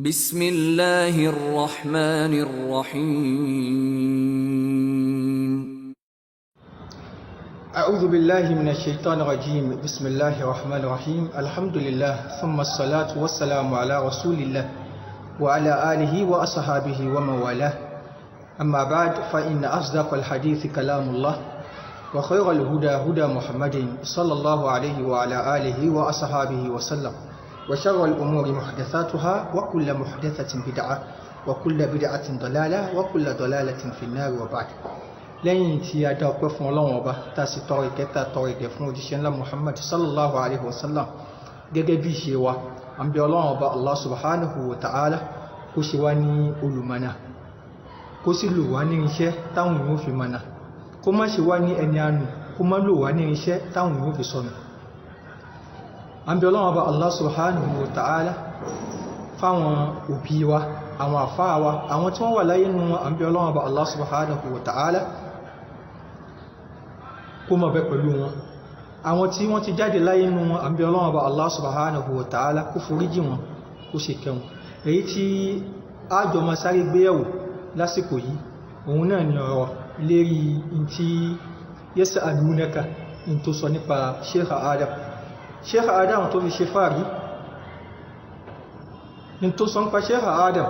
بسم الله الرحمن الرحيم أعوذ بالله من الشيطان الرجيم بسم الله الرحمن الرحيم الحمد لله ثم الصلاة والسلام على رسول الله وعلى آله وأصحابه ومن والاه أما بعد فإن أصدق الحديث كلام الله وخير الهدى هدى محمد صلى الله عليه وعلى آله وأصحابه وسلم وشر الأمور محدثاتها وكل محدثة بدعة وكل بدعة ضلالة وكل ضلالة في النار وبعد lẹ́yìn tí a dá ọpẹ́ fún Ọlọ́run Ọba tá sì tọrọ ìkẹ́ tọrọ ìgẹ̀ fún òjíṣẹ́ ńlá Muhammad sallallahu alaihi wasallam gẹ́gẹ́ bí ṣe wa an bí Ọlọ́run Ọba Allah subhanahu wa ta'ala kó ṣe wá ní olùmọ̀nà kó sì lò wá ní irinṣẹ́ táwọn èèyàn fi mọ̀nà kó má ṣe wá ní ẹni ànù kó má lò wá ní irinṣẹ́ táwọn èèyàn fi sọnù an bí Ọlọ́run Ọba Allah subhanahu wa ta'ala fáwọn òbí wa àwọn àfáà wa àwọn tí wọ́n wà láyé nínú wọn an bí Ọlọ́run Ọba Allah subhanahu wa ta'ala kó má bẹ pẹ̀lú wọn àwọn tí wọ́n ti jáde láyé nínú wọn an bí Ọlọ́run Ọba Allah subhanahu wa ta'ala kó foríjì wọn kó ṣe kẹ́ wọn èyí tí àjọ ma sáré gbéyẹ̀wò lásìkò yìí òun náà ni ọ̀rọ̀ lérí in tí yas'alunaka in tó sọ nípa Sheikh Adam tó fi ṣe fàárí in tó sọ nípa Sheikh Adam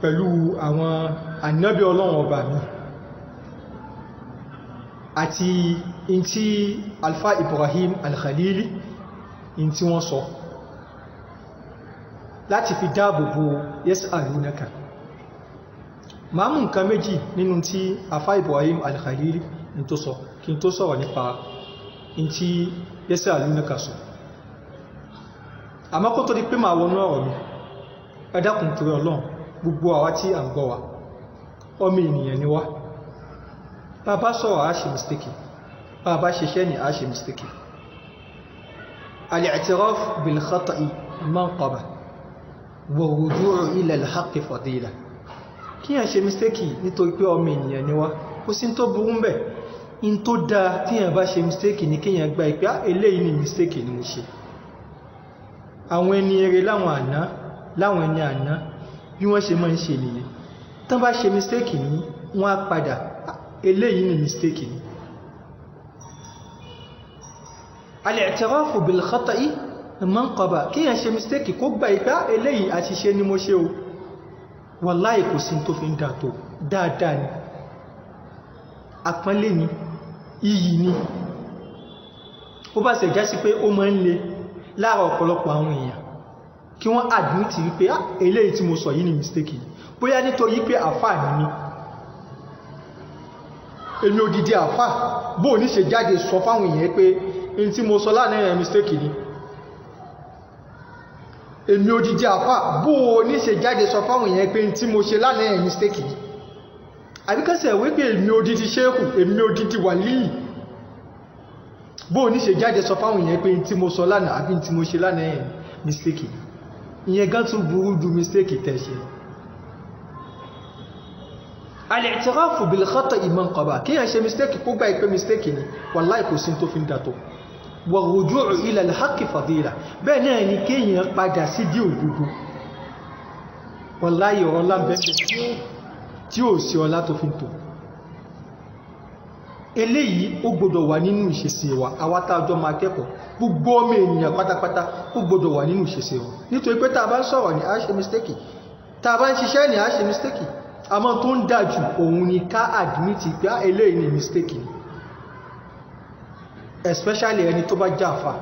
pẹ̀lú àwọn ànábì Ọlọ́run Ọba mi àti in tí Alfa Ibrahim Al-Khalili in tí wọ́n sọ láti fi dáàbòbò yas'alunaka ma mú nǹkan méjì nínú tí Alfa Ibrahim Al-Khalili in tó sọ kí n tó sọ̀rọ̀ nípa in tí yas'alunaka sọ àmọ́ kó tó di pé ma wọnú ọ̀rọ̀ mi ẹ dákun torí Ọlọ́run gbogbo àwa tí à ń gbọ́ wa ọmọ ènìyàn ni wá bàbá sọ̀rọ̀ a ṣe mistake bàbá ṣiṣẹ́ ni a ṣe mistake al-i'tiraf bil khata'i manqaba wa ruju'u ila al-haqqi fadila kí yàn ṣe mistake nítorí pé ọmọ ènìyàn ni wá kò sí tó burú ńbẹ̀ in tó dáa tí yàn bá ṣe mistake ní kí yàn gba ìpé eléyìí ni mistake ni mo ṣe àwọn ẹni eré láwọn ẹni àná bí wọ́n ṣe máa ń ṣe nìyẹn tán bá ṣe mistake ní wọ́n á padà eléyìí ni mistake ni al-i'tirafu bil khata'i manqaba kí yàn ṣe mistake kó gba ìpé eléyìí àṣìṣe ni mo ṣe o wàláhì kò sí tó fi ń dàtò dáadáa ni àpọ́nlé ni iyì ni ó bá ṣe já sí pé ó máa ń le lára ọ̀pọ̀lọpọ̀ àwọn èèyàn kí wọ́n admit wípé eléyìí tí mo sọ yìí ni mistake yìí bóyá nítorí pé àfáà ni mí èmi òdìdí àfáà bóò ní ṣe jáde sọ fáwọn èèyàn pé in tí mo sọ lánàá yẹn mistake ni èmi òdìdí àfáà bóò ní ṣe jáde sọ fáwọn èèyàn pé in tí mo ṣe lánàá yẹn mistake ni àbíkẹ́sẹ̀ wípé èmi òdìdí ṣéhù èmi òdìdí wàlíì bóò ní ṣe jáde sọ fáwọn èèyàn pé in tí mo sọ lánàá àbí in tí mo ṣe lánàá yẹn mistake ni ìyẹn gan tún burú ju mistake tẹ́ṣe al-i'tirafu bil khata'i manqaba kí yàn ṣe mistake kó gbà ìpé mistake ni wallahi kò sí tó fi ń dàtò wa ruju'u ila al-haqqi fadila bẹ́ẹ̀ náà ni kí yàn padà sí dí òdodo wallahi ọ̀rọ̀ lábẹ́bẹ̀ tí ó sí ọlá tó fi ń tò eléyìí ó gbọdọ̀ wà nínú ìṣesí wa àwátàjọ́ máa kẹ́kọ̀ọ́ gbogbo ọmọ ènìyàn pátápátá ó gbọdọ̀ wà nínú ìṣesí wa nítorí pé tá bá ń sọ̀rọ̀ ní a ṣe mistake tá bá ń ṣiṣẹ́ ní a ṣe mistake àmọ́ tó ń dájú òun ni ká admit pé eléyìí ni mistake ni especially ẹni tó bá jáfà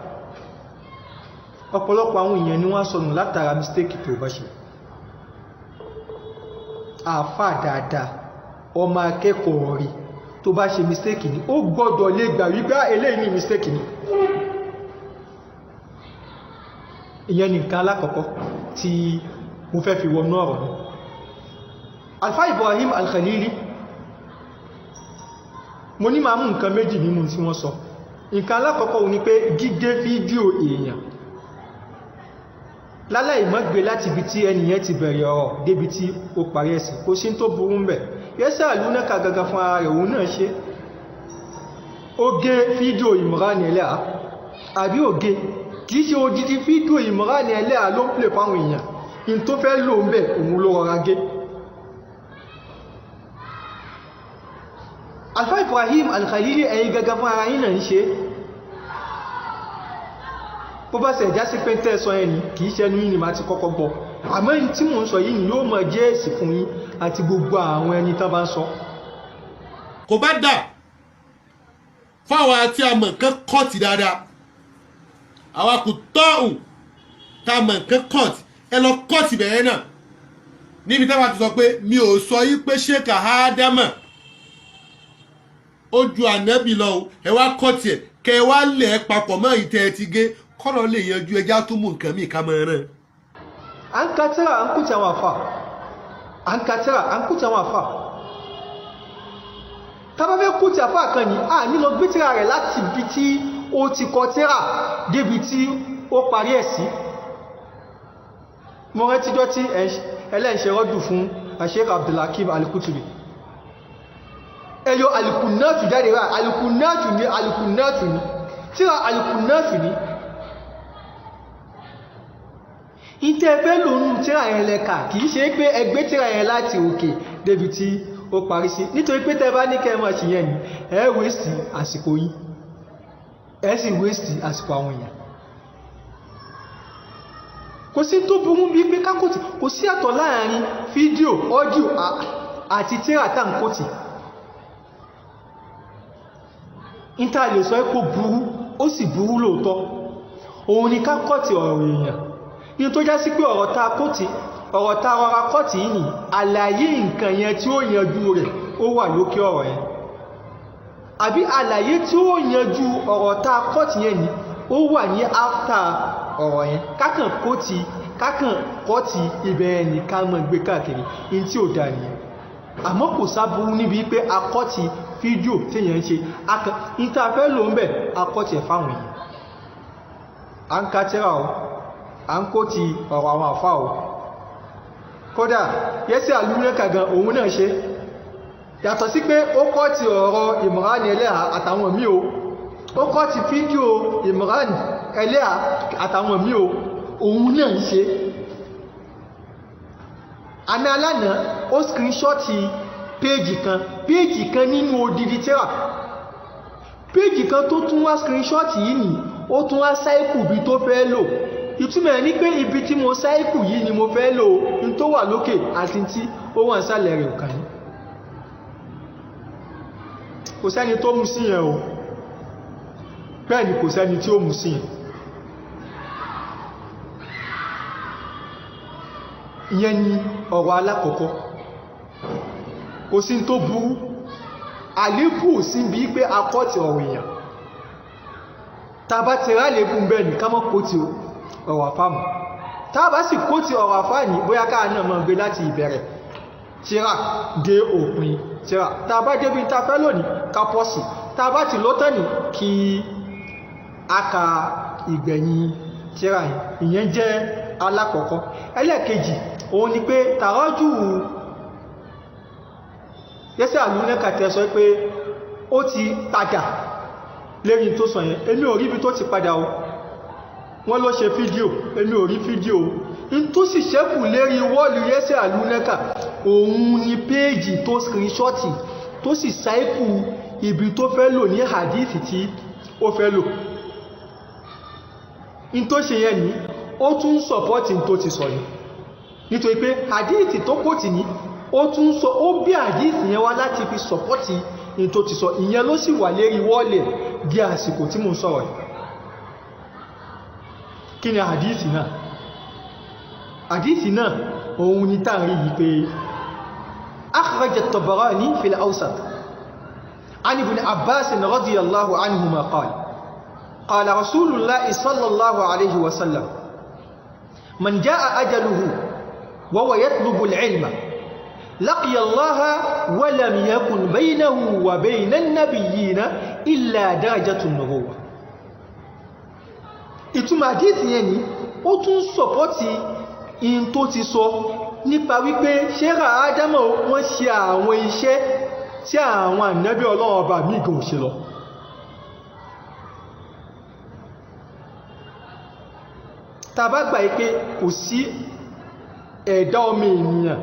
ọ̀pọ̀lọpọ̀ àwọn èèyàn ni wọ́n sọnù látara mistake tó bá ṣe àfà dáadáa ọmọ akẹ́kọ̀ọ́ rí tó bá ṣe mistake ni ó gbọ́dọ̀ lè gbà wípé eléyìí ni mistake ni ìyẹn nìkan alákọ̀ọ́kọ́ tí mo fẹ́ fi wọnú ọ̀rọ̀ ní Alfa Ibrahim Al-Khalili mo ní máa mú nǹkan méjì nínú tí wọ́n sọ nǹkan alákọ̀ọ́kọ́ ni pé gígé fídíò èèyàn láláì má gbé láti ibi tí ẹniyàn ti bẹ̀rẹ̀ ọ̀rọ̀ débi tí ó parí ẹ̀sìn kò sí tó burú ń bẹ̀ yas'alunaka gaga fún ara rẹ̀ òun náà ṣe ó gé fídíò Imran Eleha àbí ó gé kìí ṣe odidi fídíò Imran Eleha ló ń play fáwọn èèyàn in tó fẹ́ lò ń bẹ̀ òun ló rọra gé. Alfa Ibrahim Al-Khalili ẹ̀yin gẹ́gẹ́ fún ara yín náà ń ṣe bó bá ṣe já sí pé tẹ́ sọ ẹni kìí ṣẹnu yìí ni máa ti kọ́kọ́ gbọ́ àmọ́ ẹni tí mò ń sọ yìí ni yóò mọ̀ jẹ́ èsì fún yín àti gbogbo àwọn ẹni tán bá ń sọ. kò bá dà fáwọn àti àmọ̀ nǹkan kọ́ọ̀tì dáadáa àwa kò tọ́hùn tá a mọ̀ nǹkan kọ́ọ̀tì ẹ lọ kọ́ọ̀tì bẹ̀rẹ̀ náà níbi táwa ti sọ pé mi ò sọ yí pé Sheikh Adama ó ju ànábì lọ ẹ wá kọ́ọ̀tì ẹ kẹ wá lẹ̀ papọ̀ mọ́ ìtẹ́ ẹ ti gé kọ́nà lè yanjú ẹjá tó mú nǹkan mí ká mọ́ ẹran. à ń ka tírà à ń kùtì àwọn àfà à ń ka tírà à ń kùtì àwọn àfà tábà fẹ́ kùtì àfà kan ní à nílò gbé tírà rẹ̀ láti ibi tí ó ti kọ tírà débi tí ó parí ẹ̀ sí. mo rántijọ́ tí ẹlẹ́ṣẹ̀ rọ́dù fún Sheikh Abdulhakeem Al-Kutubi ẹyọ Al-Kunnatu jáde rà Al-Kunnatu ní tírà Al-Kunnatu ní ìtẹ́fẹ́ lòun tíra yẹn lẹ́ka kìí ṣe pé ẹgbẹ́ tíra yẹn láti òkè débi tí ó parí sí nítorí pé tẹ́bá ní kẹ́mọ̀ sí yẹn ni ẹ wéṣì àsìkò yìí ẹ sì wéṣì àsìkò àwọn èèyàn. kò sí tó burú bí pé kákòtì kò sí àtọ̀ láàrin fídíò ọ́díò àti tíra táǹkòtì. ìta lè sọ pé burú ó sì burú lóòótọ́ òun ni kákòtì ọ̀rọ̀ èèyàn in tó já sí pé ọ̀rọ̀ ta rọra kọ́tì yìí ni àlàyé nǹkan yẹn tí ó yanjú rẹ̀ ó wà lókè ọ̀rọ̀ yẹn àbí àlàyé tí ó yanjú ọ̀rọ̀ ta kọ́tì yẹn ni ó wà ní áfítà ọ̀rọ̀ yẹn kákàn kọ́tì ibẹ̀ ẹni ká mọ̀ gbé káàkiri in tí ò dá nìyẹn àmọ́ kò sáburú níbi pé akọ́tì fídíò téèyàn ń ṣe in tá a fẹ́ lò ń bẹ̀ akọ́tì ẹ̀ fáwọn èèyàn à ń ka tẹ́ra o à ń kó ti ọ̀rọ̀ àwọn àfá o kódà yẹ́sẹ̀ àlúrẹ́kà gan òun náà ṣe yàtọ̀ sí pé ó kọ́ ti ọ̀rọ̀ Imran Eleha àtàwọn mí o ó kọ́ ti fídíò Imran Eleha àtàwọn mí o òun náà ń ṣe àná alánà ó skrinṣọ́tì péjì kan nínú odidi tírà péjì kan tó tún wá skrinṣọ́tì yìí ni ó tún wá sáìkù bí tó fẹ́ lò ìtumọ̀ ní pé ibi tí mo sáìkù yìí ni mo fẹ́ lò ní tó wà lókè àti tí ó wà nísàlẹ̀ rẹ̀ òkàn ní kò sẹ́ni tó mú sí yẹn o bẹ́ẹ̀ ni kò sẹ́ni tí ó mú sí yẹn ìyẹn ni ọ̀rọ̀ alákọ̀ọ́kọ́ kò sí tó burú àlékù sí bí pé akọ́tì ọ̀rọ̀ èèyàn tàbá ti rálẹ̀kùn bẹ́ẹ̀ ní ká mọ́ kó ti ọ̀rọ̀ àfáàmù tàbá sì kó ti ọ̀rọ̀ àfáàní bóyá káà náà mọ́ gbé láti ìbẹ̀rẹ̀ tíra dé òpin tíra tàbá débi ta fẹ́ lónìí kápọ́sì tàbá ti lótọ́ ní kí a ka ìgbẹ̀yìn tíra ìyẹn jẹ́ alákọ̀ọ́kọ́ ẹlẹ́ẹ̀kejì òun ni pé tàrájù yẹ́sẹ̀ àlúnẹ́kà tẹ́ sọ pé ó ti padà lérí tó sọ yẹn èmi ò rí bí tó ti padà o wọ́n ló ṣe fídíò èmi ò rí fídíò in tó sì ṣẹ́kù lérí wọ́ọ̀lù yẹ́sẹ̀ àlúnẹ́kà òun ni péèjì tó screenshọ́tì tó sì sáìkù ibi tó fẹ́ lò ní hadith tí ó fẹ́ lò in tó ṣe yẹn ni ó tún sọpọ́tì tó ti sọ ní nítorí pé hadith tó kò tì ní ó tún sọ ó bí hadith yẹn wá láti fi sọpọ́tì in tó ti sọ ìyẹn ló sì wà lérí wọ́ọ̀lẹ̀ bí àsìkò tí mo sọ̀rọ̀ kí ni hadith náà hadith náà òun ni tá rí yìí pé akhraj at-Tabarani fil Awsat an ibn Abbas radiyallahu anhuma qala qala Rasulullah sallallahu alayhi wa sallam man jaa ajaluhu wa huwa yatlubu al-ilma laqiya Allaha wa lam yakun baynahu wa bayna an-nabiyyina illa darajatun nubuwwah. Ìtumọ̀ hadith yẹn ni ó tún sọpọ́tì in tó ti sọ nípa wípé Sheikh Adama wọ́n ṣe àwọn iṣẹ́ tí àwọn ànábì Ọlọ́run ọba míì gan ṣe lọ. tàbá gbà pé kò sí ẹ̀dá ọmọ ènìyàn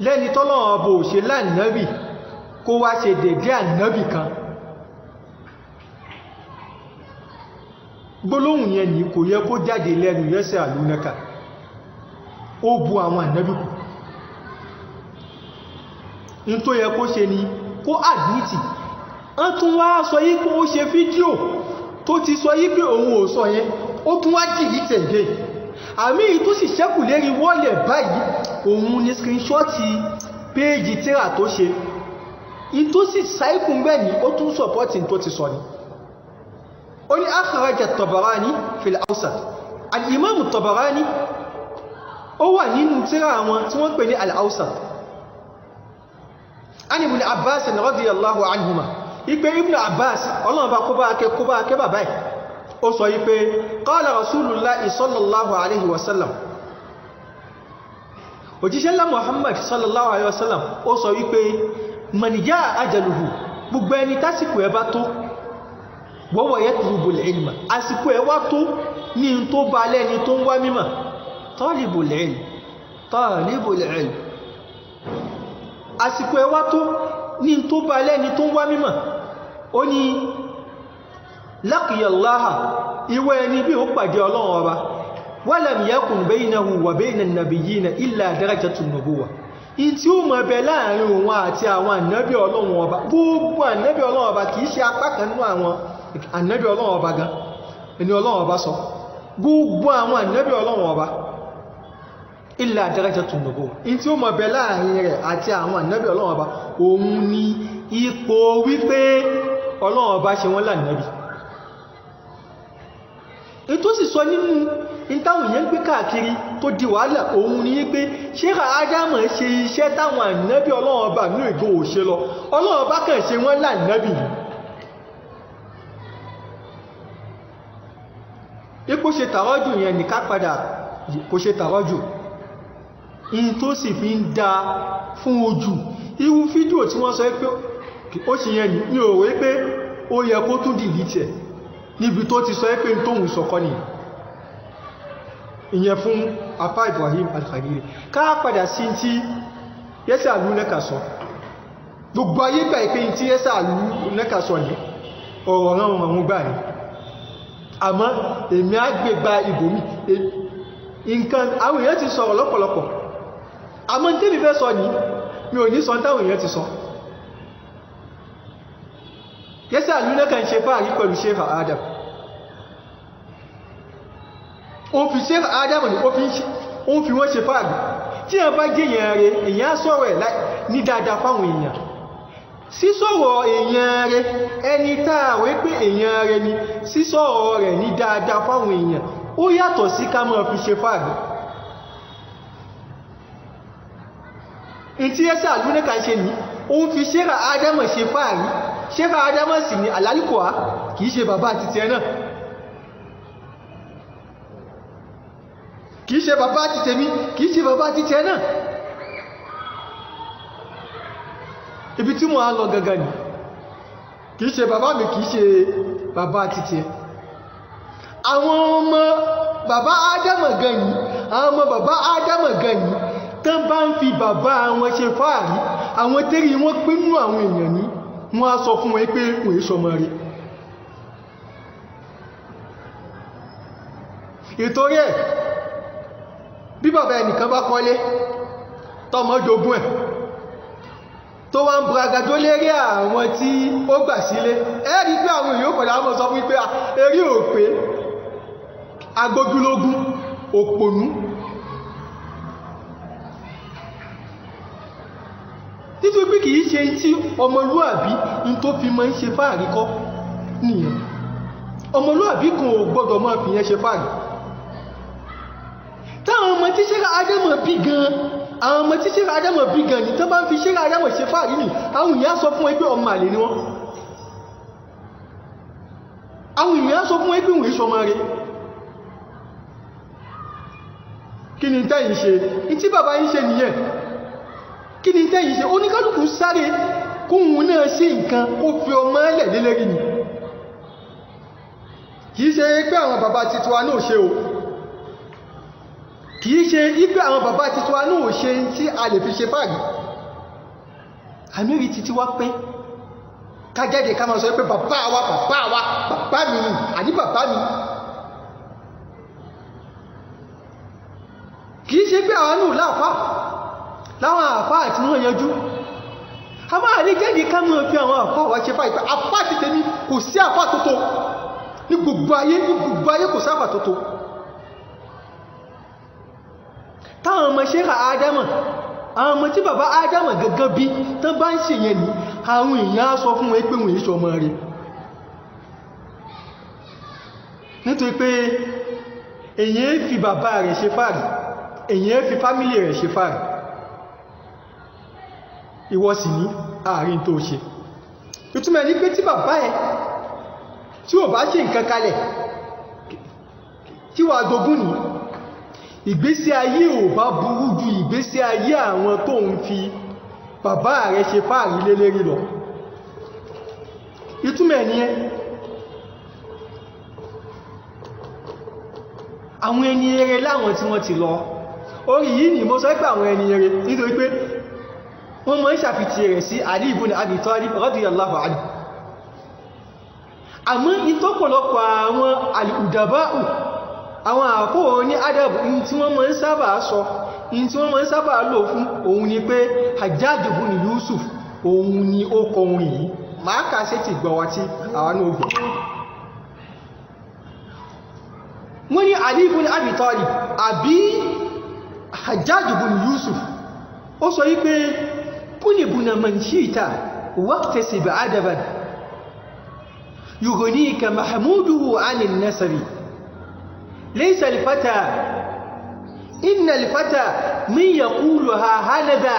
lẹ́ni tọ́lọ́run ọba ò ṣe láànábì kó wá ṣe dédé ànábì kan gbólóhùn yẹn ní kò yẹ kó jáde lẹ́nu yẹ́sẹ̀ àlúnẹ́ka ó bu àwọn ànábì kù ní tó yẹ kó ṣe ni kó àdmìtì wọ́n tún wá sọ yí pé ó ṣe fídíò tó ti sọ yí pé òun ò sọ yẹn ó tún wá dìlítẹ̀ gẹ́ àmì tó sì ṣẹ́kù lérí wọ́lẹ̀ báyìí òun ni screenshọ́tì péèjì tíra tó ṣe in tó sì sáìkùn bẹ́ẹ̀ ni ó tún sọpọ́tì tó ti sọ ni ó ní akhraja Tabarani fil Awsat al-Imam Tabarani ó wà nínú tíra wọn tí wọ́n pè ní al-Awsat an Ibn Abbas radiyallahu anhuma ipe Ibn Abbas ọlọ́run bá kó bá akẹ́ bàbá ẹ̀ ó sọ yí pé qala Rasulullahi sallallahu alaihi wasallam òjíṣẹ́ ńlá Muhammad sallallahu alaihi wasallam ó sọ wípé man jaa ajaluhu gbogbo ẹni tásìkò ẹ bá tó wa huwa yatlubul ilma àsìkò ẹ wá tó ní tó bá lẹ́ni tó ń wá mímọ̀ talibul ilm àsìkò ẹ wá tó ní tó bá lẹ́ni tó ń wá mímọ̀ ó ní laqiyallaha ìwé ẹni bí ó pàdé Ọlọ́run ọba walam yakun baynahu wa bayna an-nabiyyina illa darajatun nubuwah in tí ó mọ̀ bẹ láàrin òun àti àwọn ànábì Ọlọ́run ọba gbogbo ànábì Ọlọ́run ọba kìí ṣe apá kan nínú àwọn ànábì Ọlọ́run ọba gan ẹni Ọlọ́run ọba sọ gbogbo àwọn ànábì Ọlọ́run ọba illa darajatun nubuwah in tí ó mọ̀ bẹ láàrin rẹ̀ àti àwọn ànábì Ọlọ́run ọba òun ni ipò wípé Ọlọ́run ọba ṣe wọ́n lànábì ètò sì sọ nínú ìtàwọn èèyàn gbé káàkiri tó di wàhálà òun ní pé ṣéra Ádámù ṣe iṣẹ́ táwọn ànábì Ọlọ́run ọba ní ìgbò òṣè lọ Ọlọ́run ọba kàn ṣe wọ́n lànábì ipò ṣe tàrọ́jù yẹn ní ká padà kò ṣe tàrọ́jù in tó sì fi ń dá fún ojú irú fídíò tí wọ́n sọ pé ó ṣe yẹn ní òwe pé ó yẹ kó tún dìlítẹ̀ níbi tó ti sọ pé tóhun sọkọ́ ni ìyẹn fún apá Ibrahim al-Khalili ká padà sí tí Yẹ́sà Àlúnẹ́kà sọ gbogbo ayé gbà ìpé tí Yẹ́sà Àlúnẹ́kà sọ ní ọ̀rọ̀ rán wọn gbà ní àmọ́ èmi á gbé gba ìbòmí nǹkan àwọn èèyàn ti sọ̀rọ̀ lọ́pọ̀lọpọ̀ àmọ́ tí mi fẹ́ sọ ní mi ò ní sọ táwọn èèyàn ti sọ Yẹ́sà Àlúnẹ́kà ń ṣe fáàrí pẹ̀lú Sheikh Adam ó fi Sheikh Adam ní ó fi wọ́n ṣe fáàrí tí a bá jẹ́ èèyàn rẹ̀ èèyàn sọ̀rọ̀ ẹ̀ ní dáadáa fáwọn èèyàn sísọ̀rọ̀ èèyàn rẹ̀ ẹni táàwé pé èèyàn rẹ̀ ni sísọ̀rọ̀ rẹ̀ ní dáadáa fáwọn èèyàn ó yàtọ̀ sí ká máa fi ṣe fáàrí ìtí Yẹ́sà Àlúnẹ́kà ṣe ní ó fi Sheikh Adam ṣe fáàrí Sheikh Adam sì ní àlálìkòá kìí ṣe bàbá àti tẹ náà kìí ṣe bàbá àti tèmi kìí ṣe bàbá àti tẹ náà ibi tí mo á lọ gangan ni kìí ṣe bàbá mi kìí ṣe bàbá àti tẹ àwọn ọmọ bàbá Ádámù gan ni àwọn ọmọ bàbá Ádámù gan ni tán bá ń fi bàbá wọn ṣe fáàrí àwọn tẹ́rì wọn pínú àwọn èèyàn ní wọ́n á sọ fún wọn pé wọ́n èso ọmọ rẹ̀ ìtorí ẹ̀ bí bàbá ẹnìkan bá kọ́lé tọmọ jogún ẹ̀ tó wá ń bragadó lérí àwọn tí ó gbà sílé ẹ́rí pé àwọn èèyàn pẹ̀lú àwọn sọ fún pé eré òpé agbójúlógún òpònú nítorí pé kìí ṣe tí ọmọlúàbí in tó fi máa ń ṣe fáàrí kọ́ nìyẹn ọmọlúàbí kan ò gbọ́dọ̀ máa fi yẹn ṣe fáàrí táwọn ọmọ tí Sheikh Adam bí gan àwọn ọmọ tí Sheikh Adam bí gan ní tó bá ń fi Sheikh Adam ṣe fáàrí nì àwọn èèyàn sọ fún ẹgbẹ́ ọmọ àlè ni wọ́n àwọn èèyàn sọ fún ẹgbẹ́ ìwé ìṣọmọ rẹ̀ kí ni tẹ́yìn ṣe ìtí bàbá yín ṣe nìyẹn kí ni tẹ́yìn ṣe oníkálùkù sáré kóhun náà sí nǹkan ó fi ọmọ ẹlẹ̀ lélẹ́rí ni kìí ṣe pé àwọn bàbá titiwa náà ṣe o kìí ṣe ipé àwọn bàbá títí wa náà ṣe tí a lè fi ṣe fàárí àmìrí títí wá pé kájẹ́dẹ̀ ká máa sọ pé bàbá mi ni àní bàbá mi kìí ṣe pé àwọn náà láàfá láwọn àfá àti wọ́n yanjú a máa ní jẹ́dẹ̀ ká máa fi àwọn àfá wá ṣe fàárí pé àfá ti tèmi kò sí àfá tó tó ní gbogbo ayé kò sí àfá tó tó táwọn ọmọ ṣẹ́ra Ádámà àwọn ọmọ tí bàbá Ádámà gẹ́gẹ́ bí tán bá ń ṣe yẹn ní àwọn èèyàn á sọ fún wọn pé wọ́n èṣù ọmọ rẹ̀ nítorí pé èèyàn fi bàbá rẹ̀ ṣe fàárí èèyàn fi fámílì rẹ̀ ṣe fàárí ìwọ sì ní àárín tó ṣe ìtumọ̀ ní pé tí bàbá ẹ tí ò bá ṣe nǹkan kalẹ̀ tí wà dogún ní ìgbésí ayé ò bá burú ju ìgbésí ayé àwọn tó ń fi bàbá rẹ̀ ṣe fàárí lélẹ́rí lọ ìtumọ̀ ní ẹ àwọn ẹni eré láwọn tí wọ́n ti lọ orí yìí ni mo sọ pé àwọn ẹni eré nítorí pé wọ́n mọ́ ń ṣàfitì rẹ̀ sí Ali ibn Abi Talib radiyallahu anhu àmọ́ ìtọ́pọ̀lọpọ̀ àwọn al-udaba'u àwọn àkó ní adab in tí wọ́n mọ́ ń sábà sọ in tí wọ́n mọ́ ń sábà lò fún òun ni pé Hajjaj ibn Yusuf òun ni ó kọ orin yìí máa kà sí ti gbọ́wà tí àwọn ogun wọ́n ní Ali ibn Abi Talib àbí Hajjaj ibn Yusuf ó sọ yí pé kunibuna man shita waqtasib adaban yughnika mahmuduhu 'anil nasabi ليس الفتى إن الفتى من يقولها هنذا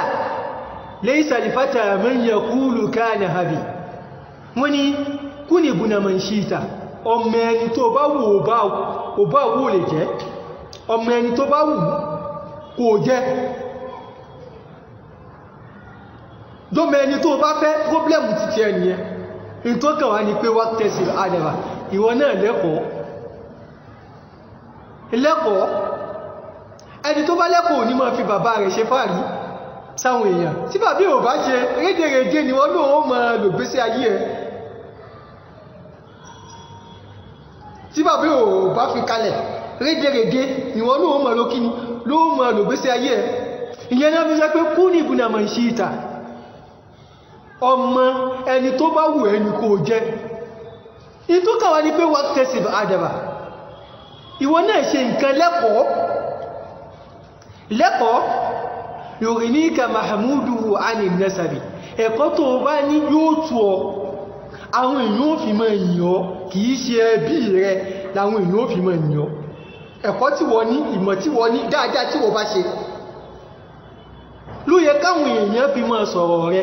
ليس الفتى من يقول كان هبي wọ́n ní kúnì bùnà mọ̀ ṣíta ọmọ ẹni tó bá wù ó bá wù lè jẹ́ ọmọ ẹni tó bá wù kò jẹ́ dọ́mọ ẹni tó bá fẹ́ pọ́blẹ̀mù títí ẹniyẹn in tó kàn wá ní pé wá tẹ́sì àdẹ̀bà ìwọ náà lẹ́kọ̀ọ́ ẹni tó bá lẹ́kọ̀ọ́ ní máa fi bàbá rẹ̀ ṣe fàárí sáwọn èèyàn tí bàbí ò bá ṣe rédèrèdè ni wọ́n lóòó máa lò gbésí ayé ẹ̀ tí bàbí ò bá fi kalẹ̀ rédèrèdè ni wọ́n lóòó máa lò kíni lóòó máa lò gbésí ayé ẹ̀ ìyẹn náà fi sọ pé kú ní ìbùnà mọ̀ sí ìta ọmọ ẹni tó bá wù ẹni kò jẹ́ ìtúkàwà ní pé wọ́n tẹ́sì àdàbà ìwọ náà ṣe nǹkan lẹ́kọ̀ọ́ yughnika mahmuduhu 'anil nasabi ẹ̀kọ́ tó bá ní yóò tú ọ àwọn èèyàn ò fi mọ́ ìyàn kìí ṣe ẹbí rẹ láwọn èèyàn ò fi mọ́ ìyàn ẹ̀kọ́ tí wọ́n ní ìmọ̀ tí wọ́n ní dáadáa tí wọ́n bá ṣe ló yẹ káwọn èèyàn fi mọ́ sọ̀rọ̀ rẹ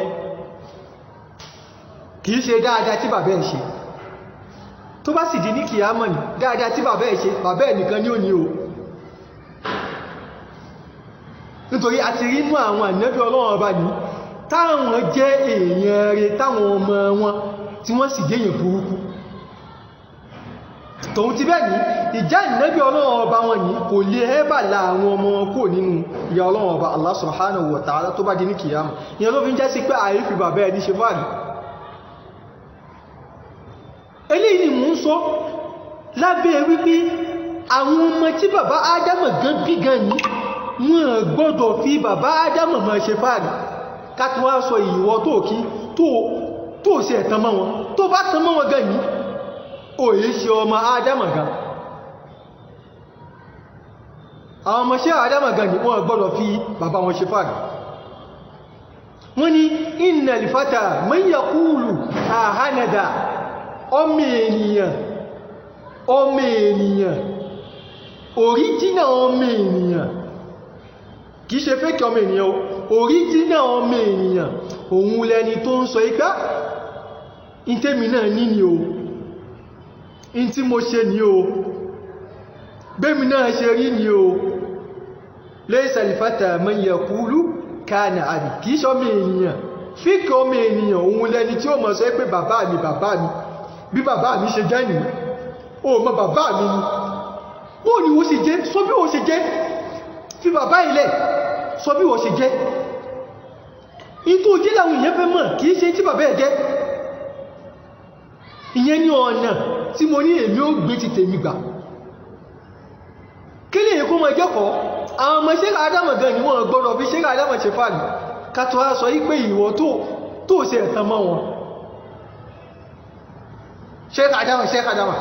kìí ṣe dáadáa tí bàbá ẹ̀ ṣe tó bá sì di ní kìyàmọ̀ ní dáadáa tí bàbá ẹ̀ ṣe bàbá ẹ̀ nìkan ní ò ní o nítorí a ti rí inú àwọn ànábì Ọlọ́run ọba ní táwọn jẹ́ èèyàn rẹ̀ táwọn ọmọ wọn tí wọ́n sì déyàn burúkú tòun ti bẹ́ẹ̀ ní ìjà ànábì Ọlọ́run ọba wọn ní kò lè ẹ́bà la àwọn ọmọ wọn kò nínú ìyà Ọlọ́run ọba Allah subhanahu wa ta'ala tó bá di ní kìyàmọ̀ ìyẹn ló fi ń jẹ́ sí pé àìfi bàbá ẹ̀ ní ṣe fáàrí eléyìí ni mò ń sọ lábẹ́ wípé àwọn ọmọ tí bàbá Ádámà gan bí gan ní wọ́n gbọ́dọ̀ fi bàbá Ádámà máa ṣe fàárí káàkì wá sọ ìwọ tó kí tó ṣe ẹ̀tàn mọ́ wọn tó bá tàn mọ́ wọn gan ní òye ṣe ọmọ Ádámà gan àwọn ọmọ ṣe Ádámà gan ní wọ́n gbọ́dọ̀ fi bàbá wọn ṣe fàárí wọ́n ní innal fata man yaqulu ahanada ọmọ ènìyàn oríjínà ọmọ ènìyàn kìí ṣe fẹ́kì ọmọ ènìyàn oríjínà ọmọ ènìyàn òun lẹni tó ń sọ ipá ìtẹ́mi náà ní ni o in tí mo ṣe ní o bẹ́mi náà ṣe rí ní o laysa al-fata man yaqulu kana abi kìí ṣe ọmọ ènìyàn fíkì ọmọ ènìyàn òun lẹni tí ó mọ̀ sọ pé bàbá mi bí bàbá mi ṣe jẹ́ ní o mọ̀ bàbá mi ni ó ní ó ṣe jẹ́ sọ bí ó ṣe jẹ́ fi bàbá ilẹ̀ sọ bí wọ́n ṣe jẹ́ ìtò jẹ́ láwọn èèyàn fẹ́ mọ̀ kìí ṣe tí bàbá ẹ̀ jẹ́ ìyẹn ní ọ̀nà tí mo ní èmi ó gbé ti tèmi gbà kí lè kó mọ ìjẹ́kọ̀ọ́ àwọn ọmọ ṣẹ́gà Ádámọ̀ gan ni wọ́n gbọ́dọ̀ fi ṣẹ́gà Ádámọ̀ ṣe fàáàlì kàtọ́ á sọ wípé ìwọ tó ṣe ẹ̀tàn mọ́ wọn ṣẹ́gà Ádámọ̀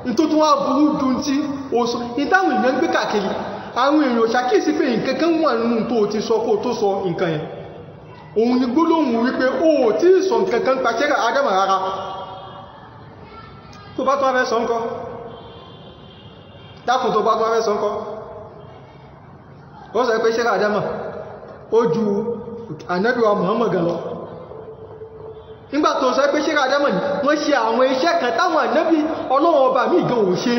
ní tó tún wá burú dùn tí ó sọ ìtàwọn èèyàn gbé káàkiri àwọn èèyàn ṣàkíyèsí pé nǹkan kan wà nínú tó ti sọ kó tó sọ nǹkan yẹn òun ni gbólóhùn wípé ó tí sọ nǹkan kan pa ṣẹ́gà Ádámọ̀ rárá tó bá tó wá fẹ́ sọ ńkọ́ dákùn tó bá tó wá fẹ́ sọ ńkọ́ wọ́n sọ pé ṣẹ́gà Ádámọ̀ ó ju Ànábì wa Muhammad gan lọ nígbà tó sọ pé ṣẹ́gà Ádámọ̀ ní wọ́n ṣe àwọn iṣẹ́ kan táwọn ànábì Ọlọ́run ọba míì gan ò ṣe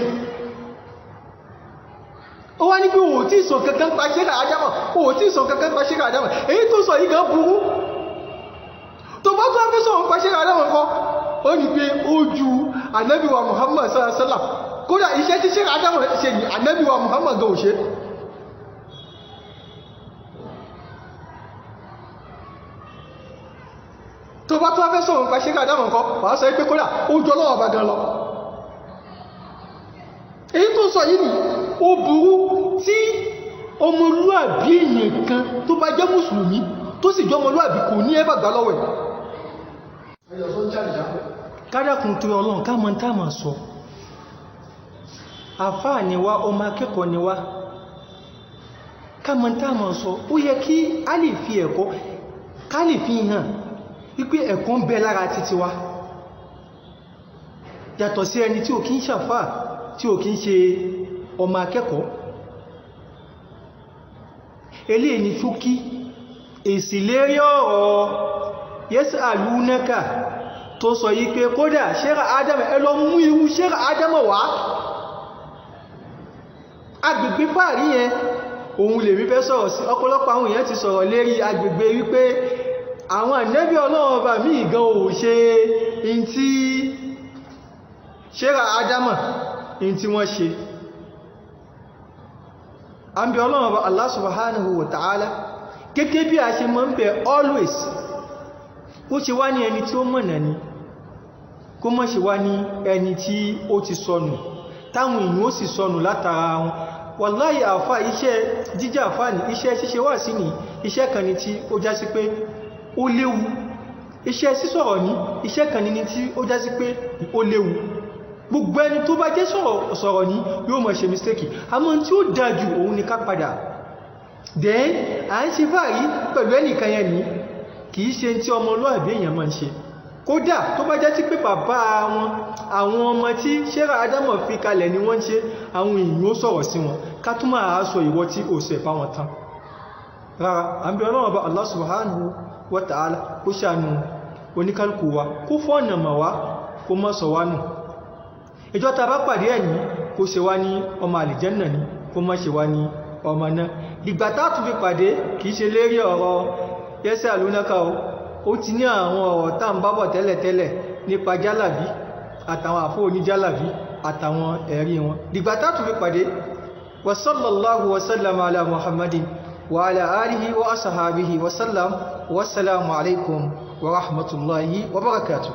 ó wá ní pé ó tí sọ kankan pa ṣẹ́gà Ádámọ̀ ó tí sọ kankan pa ṣẹ́gà Ádámọ̀ èyí tó sọ yìí gan burú tó bá tó wá fẹ́ sọ pa ṣẹ́gà Ádámọ̀ kọ́ ó ní pé ó ju Ànábì wa Muhammad sallallahu alaihi wasallam kódà iṣẹ́ tí ṣẹ́gà Ádámọ̀ ṣe ní Ànábì wa Muhammad gan ò ṣe tó bá tó wá fẹ́ sọ̀rọ̀ nípa ṣẹ́gà Ádámọ̀ nǹkan wàá sọ pé kódà ó jọ lọ́wọ́ bá gan lọ èyí tó sọ yìí ni ó burú tí ọmọlúàbí èèyàn kan tó bá jẹ́ mùsùlùmí tó sì jọ ọmọlúàbí kò ní ẹ́bà gbà lọ́wọ́ ẹ̀ kádàkùn tó Ọlọ́run ká mọ̀ tá mà sọ àfáà ni wá ọmọ akẹ́kọ̀ọ́ ni wá ká mọ̀ tá mà sọ ó yẹ kí a lè fi ẹ̀kọ́ ká lè fi hàn wípé ẹ̀kọ́ ń bẹ lára títí wá yàtọ̀ sí ẹni tí ò kí ń ṣàfà tí ò kí ń ṣe ọmọ akẹ́kọ̀ọ́ eléyìí ni ṣókí èsì lérí ọ̀rọ̀ yas'alunaka tó sọ yí pé kódà ṣẹ́gà Ádámọ̀ ẹ lọ mú irú ṣẹ́gà Ádámọ̀ wá agbègbè fàárí yẹn òun lè rí fẹ́ sọ̀rọ̀ sí ọ̀pọ̀lọpọ̀ àwọn èèyàn ti sọ̀rọ̀ lérí agbègbè wípé àwọn ànábì Ọlọ́run ọba míì gan ò ṣe in tí ṣẹ́gà Ádámọ̀ in tí wọ́n ṣe àbí Ọlọ́run ọba Allah subhanahu wa ta'ala gẹ́gẹ́ bí a ṣe mọ́ ń bẹ̀ always ó ṣe wá ní ẹni tí ó mọ̀nà ni kó mọ́ ṣe wá ní ẹni tí ó ti sọnù táwọn èèyàn ó sì sọnù látara wọn wàláhì àfà iṣẹ́ jíjà àfà ní iṣẹ́ ṣíṣe wà sí ní iṣẹ́ kan ní tí ó já sí pé ó léwu iṣẹ́ sísọ̀rọ̀ ní iṣẹ́ kan ní tí ó já sí pé ó léwu gbogbo ẹni tó bá jẹ́ sọ̀rọ̀ ní yóò mọ̀ ṣe mistake àmọ́ tí ó dájú òun ni ká padà then à ń ṣe fàárí pẹ̀lú ẹnìkan yẹn ní kìí ṣe tí ọmọlúwàbí èèyàn máa ń ṣe kódà tó bá jẹ́ sí pé bàbá wọn àwọn ọmọ tí ṣẹ́gà Ádámọ̀ fi kalẹ̀ ni wọ́n ń ṣe àwọn èèyàn ó sọ̀rọ̀ sí wọn ká tún máa sọ ìwọ tí ó ṣe bá wọn tán rárá àbí Ọlọ́run bá Allah subhanahu wa ta'ala kó ṣàánú oníkálùkù wa kó fọ́nà mà wá kó mọ́ sọ wá nù ìjọ ta bá pàdé ẹ̀yìn kó ṣe wá ní ọmọ àlìjẹ́nà ni kó mọ́ ṣe wá ní ọmọ náà ìgbà tá tún fi pàdé kìí ṣe lérí ọ̀rọ̀ yas'alunaka ó ti ní àwọn ọ̀rọ̀ tá ń bábọ̀ tẹ́lẹ̀tẹ́lẹ̀ nípa jálàbí àtàwọn àfó oní jálàbí àtàwọn ẹ̀rí wọn ìgbà tá tún fi pàdé wa sallallahu wa sallama ala Muhammadin wa ala alihi wa ashabihi wa sallam wassalamu alaikum wa rahmatullahi wa barakatuh